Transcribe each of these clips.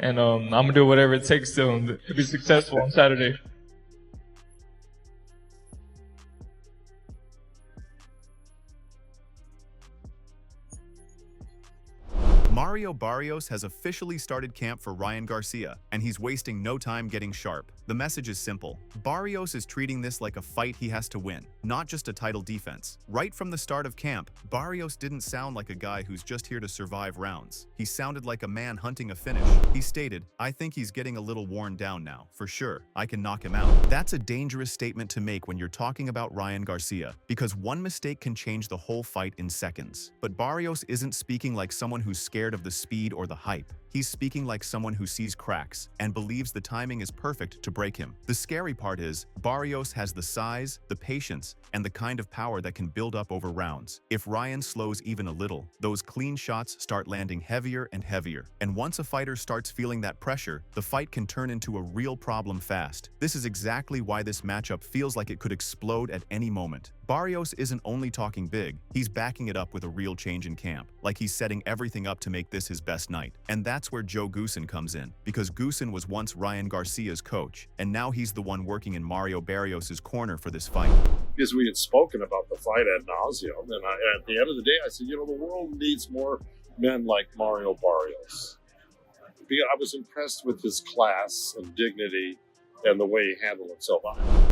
and I'm gonna do whatever it takes to be successful on Saturday. Mario Barrios has officially started camp for Ryan Garcia, and he's wasting no time getting sharp. The message is simple. Barrios is treating this like a fight he has to win, not just a title defense. Right from the start of camp, Barrios didn't sound like a guy who's just here to survive rounds. He sounded like a man hunting a finish. He stated, "I think he's getting a little worn down now. For sure, I can knock him out." That's a dangerous statement to make when you're talking about Ryan Garcia, because one mistake can change the whole fight in seconds. But Barrios isn't speaking like someone who's scared of the speed or the hype. He's speaking like someone who sees cracks and believes the timing is perfect to break him. The scary part is, Barrios has the size, the patience, and the kind of power that can build up over rounds. If Ryan slows even a little, those clean shots start landing heavier and heavier. And once a fighter starts feeling that pressure, the fight can turn into a real problem fast. This is exactly why this matchup feels like it could explode at any moment. Barrios isn't only talking big, he's backing it up with a real change in camp, like he's setting everything up to make this his best night. And that's where Joe Goossen comes in, because Goossen was once Ryan Garcia's coach, and now he's the one working in Mario Barrios' corner for this fight. Because we had spoken about the fight ad nauseum, and at the end of the day, I said, the world needs more men like Mario Barrios. I was impressed with his class and dignity and the way he handled himself.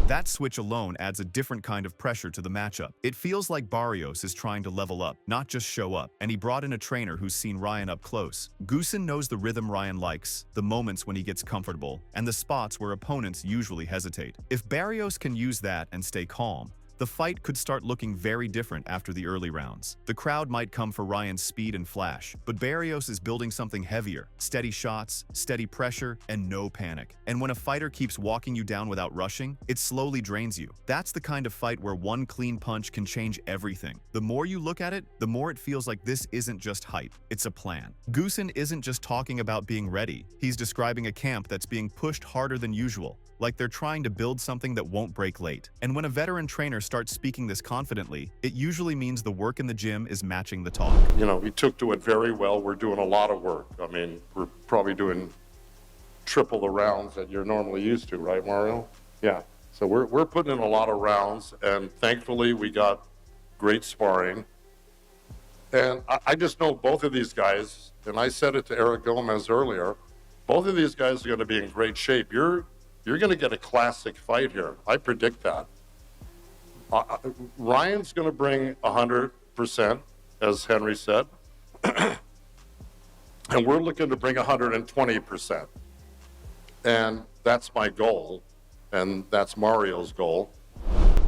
That switch alone adds a different kind of pressure to the matchup. It feels like Barrios is trying to level up, not just show up, and he brought in a trainer who's seen Ryan up close. Goossen knows the rhythm Ryan likes, the moments when he gets comfortable, and the spots where opponents usually hesitate. If Barrios can use that and stay calm, the fight could start looking very different after the early rounds. The crowd might come for Ryan's speed and flash, but Barrios is building something heavier: steady shots, steady pressure, and no panic. And when a fighter keeps walking you down without rushing, it slowly drains you. That's the kind of fight where one clean punch can change everything. The more you look at it, the more it feels like this isn't just hype, it's a plan. Goossen isn't just talking about being ready, he's describing a camp that's being pushed harder than usual, like they're trying to build something that won't break late. And when a veteran trainer starts speaking this confidently, it usually means the work in the gym is matching the talk. We took to it very well. We're doing a lot of work. I mean, we're probably doing triple the rounds that you're normally used to, right, Mario? Yeah. So we're putting in a lot of rounds, and thankfully we got great sparring. And I just know both of these guys, and I said it to Eric Gomez earlier, both of these guys are going to be in great shape. You're going to get a classic fight here. I predict that. Ryan's going to bring 100%, as Henry said, and we're looking to bring 120%. And that's my goal, and that's Mario's goal.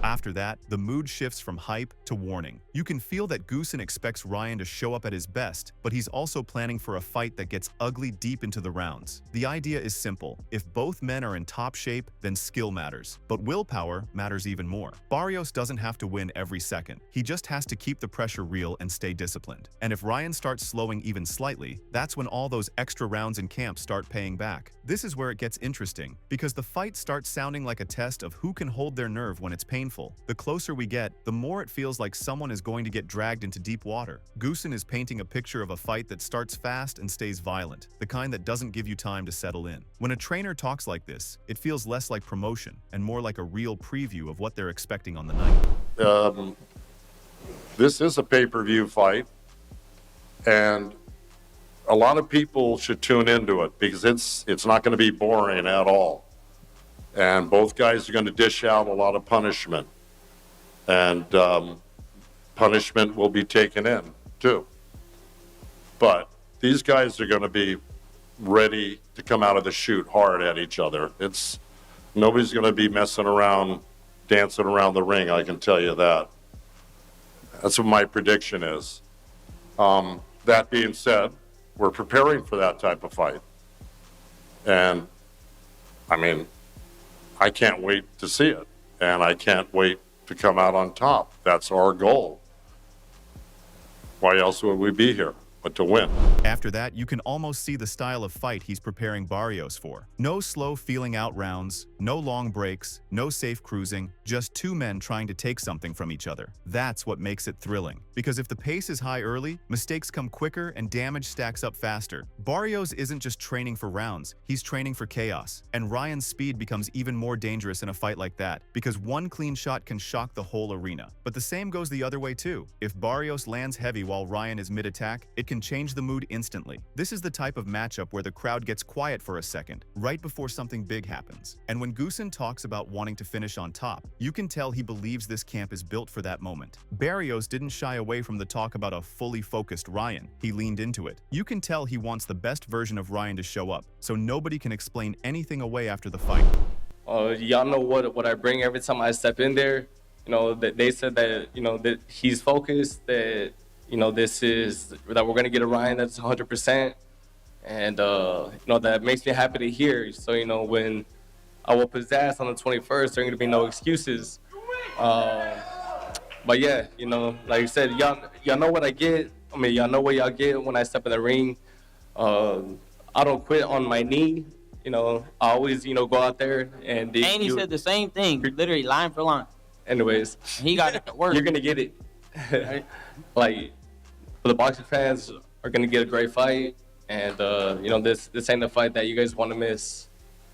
After that, the mood shifts from hype to warning. You can feel that Goossen expects Ryan to show up at his best, but he's also planning for a fight that gets ugly deep into the rounds. The idea is simple. If both men are in top shape, then skill matters. But willpower matters even more. Barrios doesn't have to win every second. He just has to keep the pressure real and stay disciplined. And if Ryan starts slowing even slightly, that's when all those extra rounds in camp start paying back. This is where it gets interesting, because the fight starts sounding like a test of who can hold their nerve when it's painful. The closer we get, the more it feels like someone is going to get dragged into deep water. Goossen is painting a picture of a fight that starts fast and stays violent, the kind that doesn't give you time to settle in. When a trainer talks like this, it feels less like promotion and more like a real preview of what they're expecting on the night. This is a pay-per-view fight, and a lot of people should tune into it because it's not going to be boring at all. And both guys are going to dish out a lot of punishment. And punishment will be taken in, too. But these guys are going to be ready to come out of the chute hard at each other. Nobody's going to be messing around, dancing around the ring, I can tell you that. That's what my prediction is. That being said, we're preparing for that type of fight. And, I can't wait to see it, and I can't wait to come out on top. That's our goal. Why else would we be here? but to win. After that, you can almost see the style of fight he's preparing Barrios for. No slow feeling out rounds, no long breaks, no safe cruising, just two men trying to take something from each other. That's what makes it thrilling. Because if the pace is high early, mistakes come quicker and damage stacks up faster. Barrios isn't just training for rounds, he's training for chaos. And Ryan's speed becomes even more dangerous in a fight like that, because one clean shot can shock the whole arena. But the same goes the other way too. If Barrios lands heavy while Ryan is mid-attack, it can change the mood instantly. This is the type of matchup where the crowd gets quiet for a second, right before something big happens. And when Goosen talks about wanting to finish on top, you can tell he believes this camp is built for that moment. Barrios didn't shy away from the talk about a fully focused Ryan. He leaned into it. You can tell he wants the best version of Ryan to show up, so nobody can explain anything away after the fight. Y'all know what I bring every time I step in there. You know, that they said that, you know, that he's focused, that, you know, that we're going to get a Ryan that's 100%. And, you know, that makes me happy to hear. So, you know, when I will pizzazz on the 21st, there ain't going to be no excuses. But yeah, you know, like you said, y'all know what I get. I mean, y'all know what y'all get when I step in the ring. I don't quit on my knee. You know, I always, you know, go out there and... he said the same thing, literally line for line. Anyways. He got it to work. You're going to get it. Like, the boxing fans are going to get a great fight. And, you know, this ain't the fight that you guys want to miss.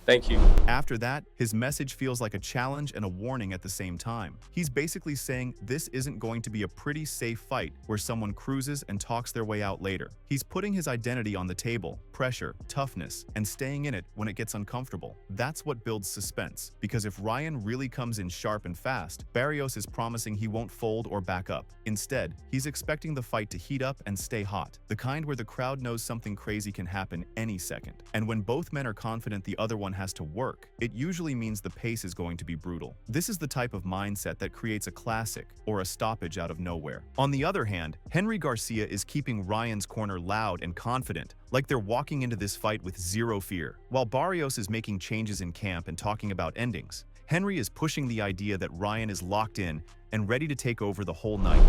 Thank you. After that, his message feels like a challenge and a warning at the same time. He's basically saying this isn't going to be a pretty safe fight where someone cruises and talks their way out later. He's putting his identity on the table, pressure, toughness, and staying in it when it gets uncomfortable. That's what builds suspense, because if Ryan really comes in sharp and fast, Barrios is promising he won't fold or back up. Instead, he's expecting the fight to heat up and stay hot, the kind where the crowd knows something crazy can happen any second. And when both men are confident the other one has to work, it usually means the pace is going to be brutal. This is the type of mindset that creates a classic or a stoppage out of nowhere. On the other hand, KingRy Garcia is keeping Ryan's corner loud and confident, like they're walking into this fight with zero fear. While Barrios is making changes in camp and talking about endings, KingRy is pushing the idea that Ryan is locked in and ready to take over the whole night.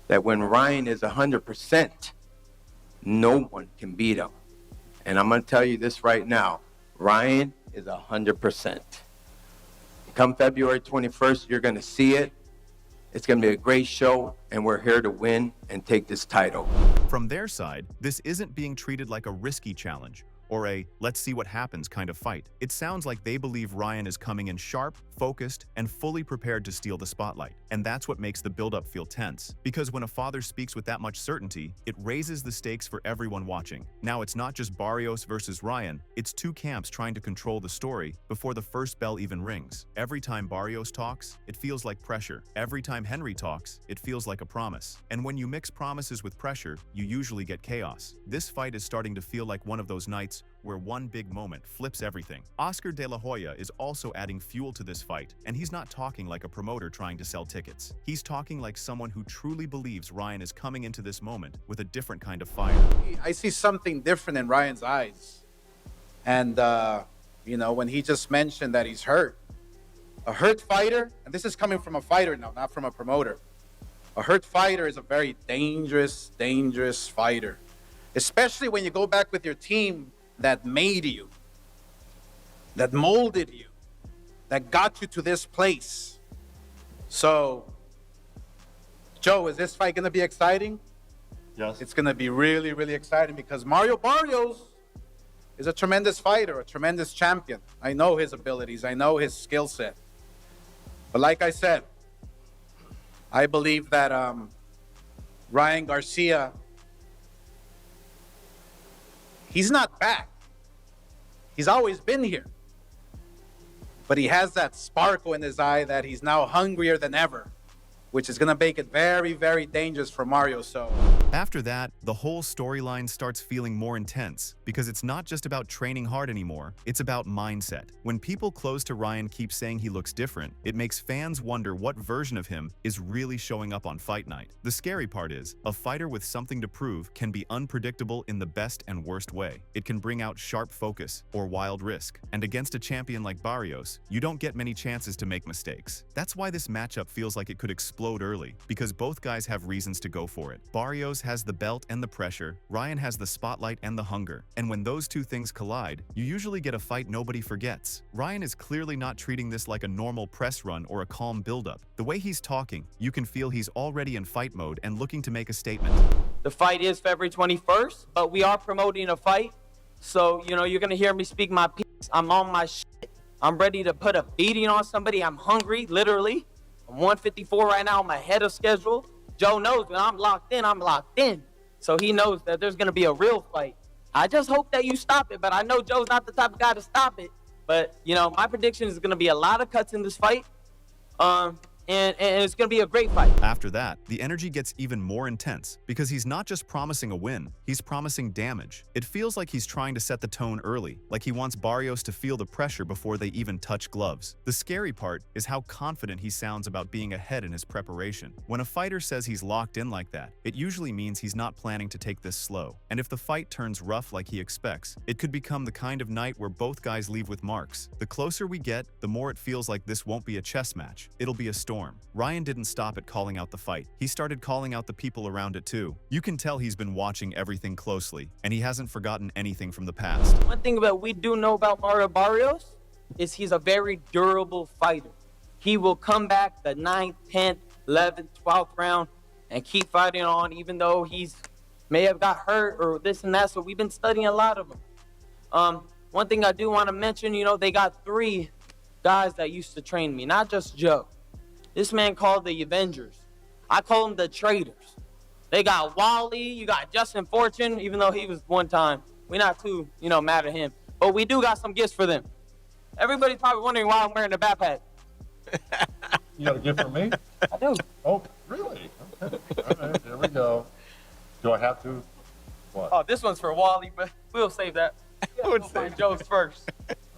That when Ryan is 100%, no one can beat him. And I'm going to tell you this right now, Ryan is 100%. Come February 21st, you're going to see it. It's going to be a great show, and we're here to win and take this title. From their side, this isn't being treated like a risky challenge or a let's see what happens kind of fight. It sounds like they believe Ryan is coming in sharp, focused, and fully prepared to steal the spotlight. And that's what makes the build-up feel tense. Because when a father speaks with that much certainty, it raises the stakes for everyone watching. Now it's not just Barrios versus Ryan, it's two camps trying to control the story before the first bell even rings. Every time Barrios talks, it feels like pressure. Every time KingRy talks, it feels like a promise. And when you mix promises with pressure, you usually get chaos. This fight is starting to feel like one of those nights where one big moment flips everything. Oscar De La Hoya is also adding fuel to this fight, and he's not talking like a promoter trying to sell tickets. He's talking like someone who truly believes Ryan is coming into this moment with a different kind of fire. I see something different in Ryan's eyes. And, you know, when he just mentioned that he's hurt, a hurt fighter, and this is coming from a fighter now, not from a promoter. A hurt fighter is a very dangerous, dangerous fighter, especially when you go back with your team that made you, that molded you, that got you to this place. So, Joe, is this fight going to be exciting? Yes. It's going to be really, really exciting because Mario Barrios is a tremendous fighter, a tremendous champion. I know his abilities. I know his skill set. But like I said, I believe that Ryan Garcia, he's not back. He's always been here. But he has that sparkle in his eye that he's now hungrier than ever, which is going to make it very, very dangerous for Mario. So after that, the whole storyline starts feeling more intense because it's not just about training hard anymore, it's about mindset. When people close to Ryan keep saying he looks different, it makes fans wonder what version of him is really showing up on fight night. The scary part is, a fighter with something to prove can be unpredictable in the best and worst way. It can bring out sharp focus or wild risk. And against a champion like Barrios, you don't get many chances to make mistakes. That's why this matchup feels like it could explode early, because both guys have reasons to go for it. Barrios Barrios has the belt and the pressure, Ryan has the spotlight and the hunger. And when those two things collide, you usually get a fight nobody forgets. Ryan is clearly not treating this like a normal press run or a calm buildup. The way he's talking, you can feel he's already in fight mode and looking to make a statement. The fight is February 21st, but we are promoting a fight. So, you're going to hear me speak my piece. I'm on my shit. I'm ready to put a beating on somebody. I'm hungry, literally. I'm 154 right now. I'm ahead of schedule. Joe knows when I'm locked in, I'm locked in. So he knows that there's going to be a real fight. I just hope that you stop it, but I know Joe's not the type of guy to stop it. But, my prediction is going to be a lot of cuts in this fight. And it's going to be a great fight. After that, the energy gets even more intense because he's not just promising a win, he's promising damage. It feels like he's trying to set the tone early, like he wants Barrios to feel the pressure before they even touch gloves. The scary part is how confident he sounds about being ahead in his preparation. When a fighter says he's locked in like that, it usually means he's not planning to take this slow. And if the fight turns rough like he expects, it could become the kind of night where both guys leave with marks. The closer we get, the more it feels like this won't be a chess match. It'll be a storm. Ryan didn't stop at calling out the fight. He started calling out the people around it too. You can tell he's been watching everything closely, and he hasn't forgotten anything from the past. One thing that we do know about Mario Barrios is he's a very durable fighter. He will come back the 9th, 10th, 11th, 12th round and keep fighting on, even though he's may have got hurt or this and that. So we've been studying a lot of them. One thing I do want to mention, they got 3 guys that used to train me, not just Joe. This man called the Avengers. I call them the traitors. They got Wally, you got Justin Fortune, even though he was one time. We're not too, mad at him. But we do got some gifts for them. Everybody's probably wondering why I'm wearing a backpack. You got a gift for me? I do. Oh, really? Okay. All right, there we go. Do I have to? What? Oh, this one's for Wally, but we'll save that. We'll find Joe's first.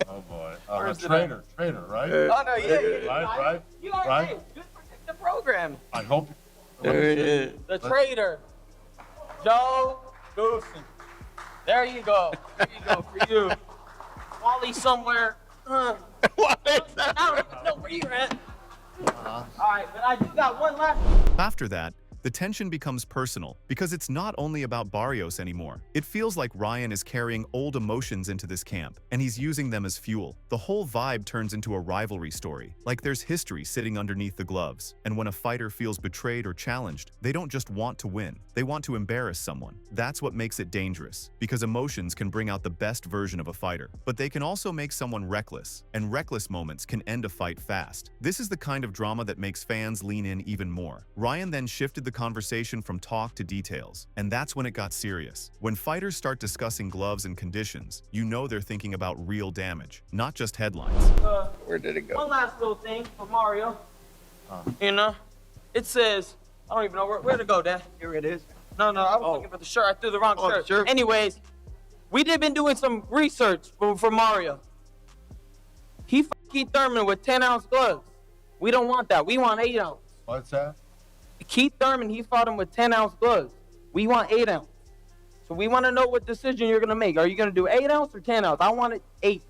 Oh, boy. Traitor, right? Oh, no, yeah. Right? You already Right? did. Just protect the program. I hope. The traitor, Joe Goosen. There you go. There you go for you. Wally somewhere. I don't even know where you're at. All right, but I do got one last. After that, the tension becomes personal because it's not only about Barrios anymore. It feels like Ryan is carrying old emotions into this camp, and he's using them as fuel. The whole vibe turns into a rivalry story, like there's history sitting underneath the gloves. And when a fighter feels betrayed or challenged, they don't just want to win, they want to embarrass someone. That's what makes it dangerous, because emotions can bring out the best version of a fighter, but they can also make someone reckless, and reckless moments can end a fight fast. This is the kind of drama that makes fans lean in even more. Ryan then shifted the conversation from talk to details, and that's when it got serious. When fighters start discussing gloves and conditions, you know they're thinking about real damage, not just headlines. Where did it go? One last little thing for Mario. It says, I don't even know where to go, Dad. Here it is. No, I was looking for the shirt. I threw the wrong shirt. Sure. Anyways, we did been doing some research for Mario. He Keith Thurman with 10-ounce gloves. We don't want that. We want 8-ounce. What's that? Keith Thurman, he fought him with 10-ounce gloves. We want 8-ounce. So we want to know what decision you're going to make. Are you going to do 8-ounce or 10-ounce? I want it 8.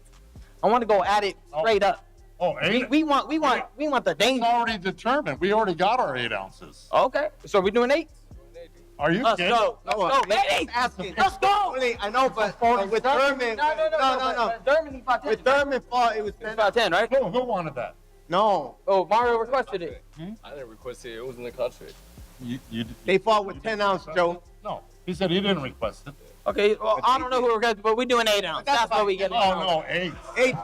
I want to go at it straight up. Oh, 8? We want the It's danger. already determined. We already got our 8 ounces. Okay. So we're doing 8? Are you Let's kidding? go. Let's go, baby. Let's go. I know, but with Thurman, no. Thurman, he fought 10. With Thurman fought, it was He 10. fought 10, right? Who wanted that? No, Oh, Mario requested it. I didn't request it. It was in the contract. they fought with 10 ounce, Joe. No, he said he didn't request it. Okay, well, I don't know who requested, but we're doing 8-ounce. That's what we get. Oh, no, 8. 8.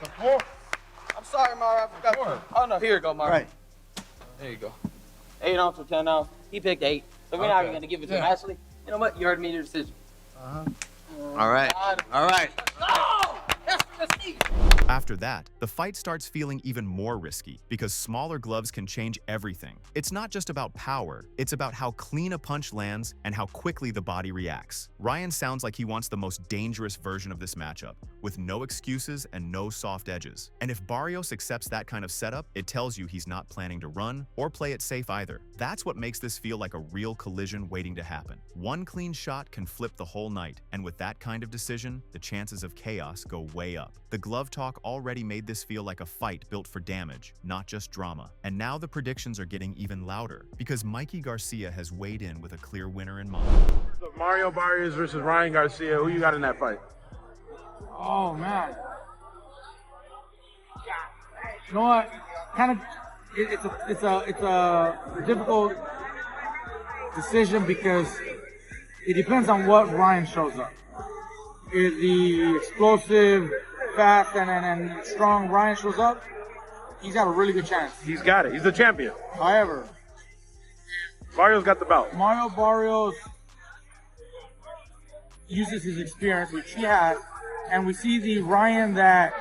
Support. I'm sorry, Mario. I forgot. Sure. Oh, no, here you go, Mario. Right. There you go. 8-ounce or 10-ounce. He picked 8. So we're not Okay. even going to give it to him. Yeah. Actually, you know what? You already made your decision. All right. All right. No! That's the seat. After that, the fight starts feeling even more risky because smaller gloves can change everything. It's not just about power, it's about how clean a punch lands and how quickly the body reacts. Ryan sounds like he wants the most dangerous version of this matchup, with no excuses and no soft edges. And if Barrios accepts that kind of setup, it tells you he's not planning to run or play it safe either. That's what makes this feel like a real collision waiting to happen. One clean shot can flip the whole night, and with that kind of decision, the chances of chaos go way up. The glove talk already made this feel like a fight built for damage, not just drama. And now the predictions are getting even louder, because Mikey Garcia has weighed in with a clear winner in mind. So Mario Barrios versus Ryan Garcia, who you got in that fight? Oh man. You know what? Kind of, it's a difficult decision because it depends on what Ryan shows up. If the explosive, fast, and strong Ryan shows up, he's got a really good chance. He's got it. He's the champion. However, Barrios got the belt. Mario Barrios uses his experience, which he has, and we see the Ryan that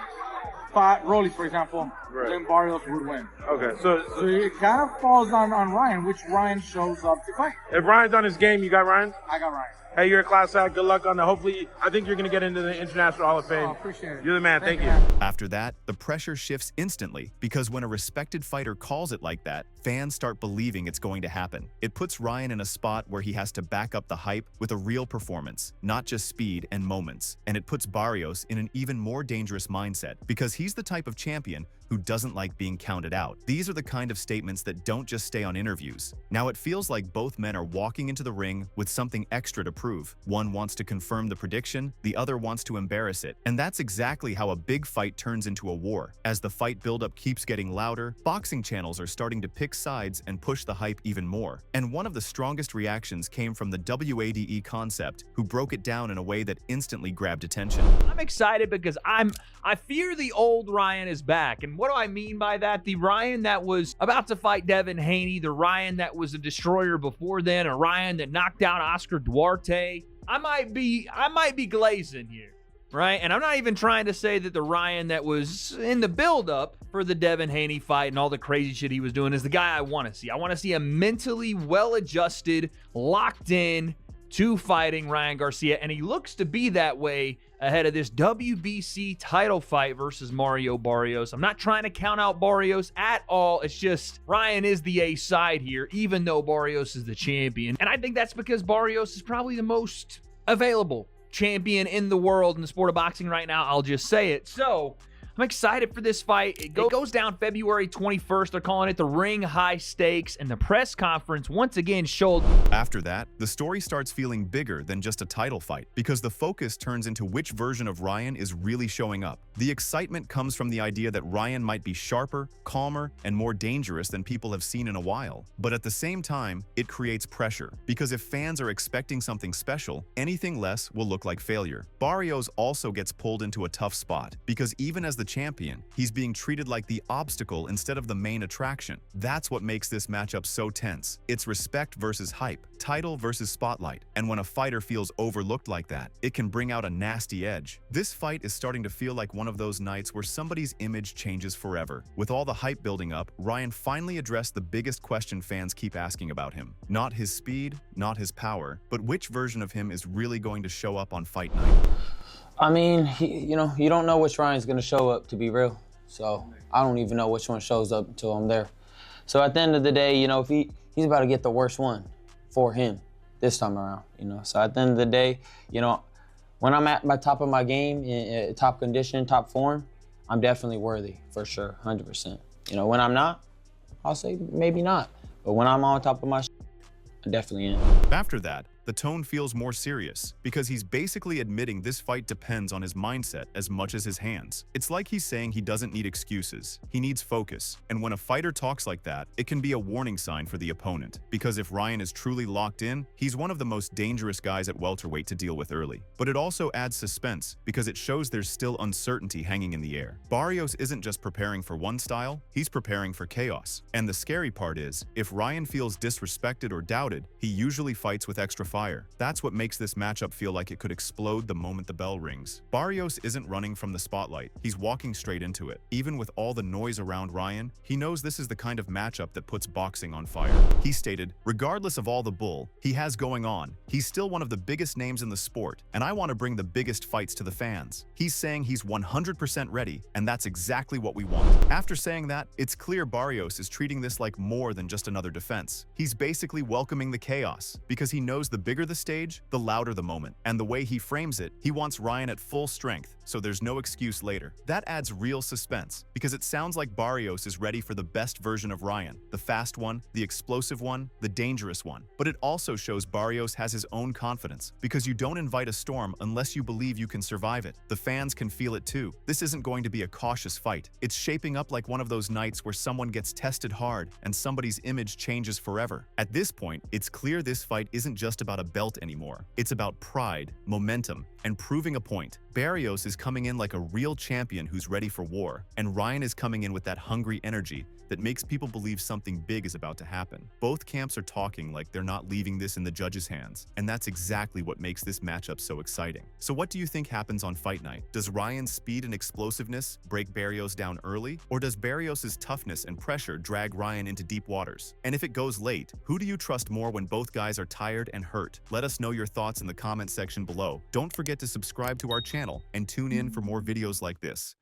fought Rolly, for example, Right. then Barrios would win. Okay, So it kind of falls on Ryan, which Ryan shows up to fight. if Ryan's on his game, you got Ryan? I got Ryan. Hey, you're a class act. Good luck on that. Hopefully, I think you're going to get into the International Hall of Fame. Oh, appreciate it. You're the man. Thank you. man. After that, the pressure shifts instantly, because when a respected fighter calls it like that, fans start believing it's going to happen. It puts Ryan in a spot where he has to back up the hype with a real performance, not just speed and moments. And it puts Barrios in an even more dangerous mindset, because he's the type of champion who doesn't like being counted out. These are the kind of statements that don't just stay on interviews. Now it feels like both men are walking into the ring with something extra to prove. One wants to confirm the prediction, the other wants to embarrass it. And that's exactly how a big fight turns into a war. As the fight buildup keeps getting louder, boxing channels are starting to pick sides and push the hype even more. And one of the strongest reactions came from the WADE Concept, who broke it down in a way that instantly grabbed attention. I'm excited because I fear the old Ryan is back. And what do I mean by that? The Ryan that was about to fight Devin Haney, the Ryan that was a destroyer before then, a Ryan that knocked out Oscar Duarte. I might be glazing here, right? And I'm not even trying to say that the Ryan that was in the buildup for the Devin Haney fight and all the crazy shit he was doing is the guy I want to see. I want to see a mentally well-adjusted, locked in to fighting Ryan Garcia, and he looks to be that way ahead of this WBC title fight versus Mario Barrios. I'm not trying to count out Barrios at all. It's just Ryan is the A side here, even though Barrios is the champion. And I think that's because Barrios is probably the most available champion in the world in the sport of boxing right now. I'll just say it. So I'm excited for this fight. It goes down February 21st. They're calling it the Ring High Stakes, and the press conference once again showed. After that, the story starts feeling bigger than just a title fight, because the focus turns into which version of Ryan is really showing up. The excitement comes from the idea that Ryan might be sharper, calmer, and more dangerous than people have seen in a while. But at the same time, it creates pressure, because if fans are expecting something special, anything less will look like failure. Barrios also gets pulled into a tough spot, because even as the champion, he's being treated like the obstacle instead of the main attraction. That's what makes this matchup so tense. It's respect versus hype, title versus spotlight, and when a fighter feels overlooked like that, it can bring out a nasty edge. This fight is starting to feel like one of those nights where somebody's image changes forever. With all the hype building up, Ryan finally addressed the biggest question fans keep asking about him. Not his speed, not his power, but which version of him is really going to show up on fight night. I mean, you don't know which Ryan's going to show up, to be real. So I don't even know which one shows up until I'm there. So at the end of the day, if he's about to get the worst one for him this time around, So at the end of the day, when I'm at my top of my game, in top condition, top form, I'm definitely worthy, for sure, 100%. When I'm not, I'll say maybe not. But when I'm on top of my I definitely am. After that, the tone feels more serious, because he's basically admitting this fight depends on his mindset as much as his hands. It's like he's saying he doesn't need excuses, he needs focus. And when a fighter talks like that, it can be a warning sign for the opponent, because if Ryan is truly locked in, he's one of the most dangerous guys at welterweight to deal with early. But it also adds suspense, because it shows there's still uncertainty hanging in the air. Barrios isn't just preparing for one style, he's preparing for chaos. And the scary part is, if Ryan feels disrespected or doubted, he usually fights with extra fire. fire. That's what makes this matchup feel like it could explode the moment the bell rings. Barrios isn't running from the spotlight, he's walking straight into it. Even with all the noise around Ryan, he knows this is the kind of matchup that puts boxing on fire. He stated, "Regardless of all the bull he has going on, he's still one of the biggest names in the sport, and I want to bring the biggest fights to the fans." He's saying he's 100% ready, and that's exactly what we want. After saying that, it's clear Barrios is treating this like more than just another defense. He's basically welcoming the chaos, because he knows the bigger the stage, the louder the moment. And the way he frames it, he wants Ryan at full strength, so there's no excuse later. That adds real suspense, because it sounds like Barrios is ready for the best version of Ryan, the fast one, the explosive one, the dangerous one. But it also shows Barrios has his own confidence, because you don't invite a storm unless you believe you can survive it. The fans can feel it too. This isn't going to be a cautious fight. It's shaping up like one of those nights where someone gets tested hard and somebody's image changes forever. At this point, it's clear this fight isn't just about a belt anymore. It's about pride, momentum, and proving a point. Barrios is coming in like a real champion who's ready for war, and Ryan is coming in with that hungry energy that makes people believe something big is about to happen. Both camps are talking like they're not leaving this in the judges' hands, and that's exactly what makes this matchup so exciting. So what do you think happens on fight night? Does Ryan's speed and explosiveness break Barrios down early, or does Barrios' toughness and pressure drag Ryan into deep waters? And if it goes late, who do you trust more when both guys are tired and hurt? Let us know your thoughts in the comment section below. Don't forget to subscribe to our channel and tune in for more videos like this.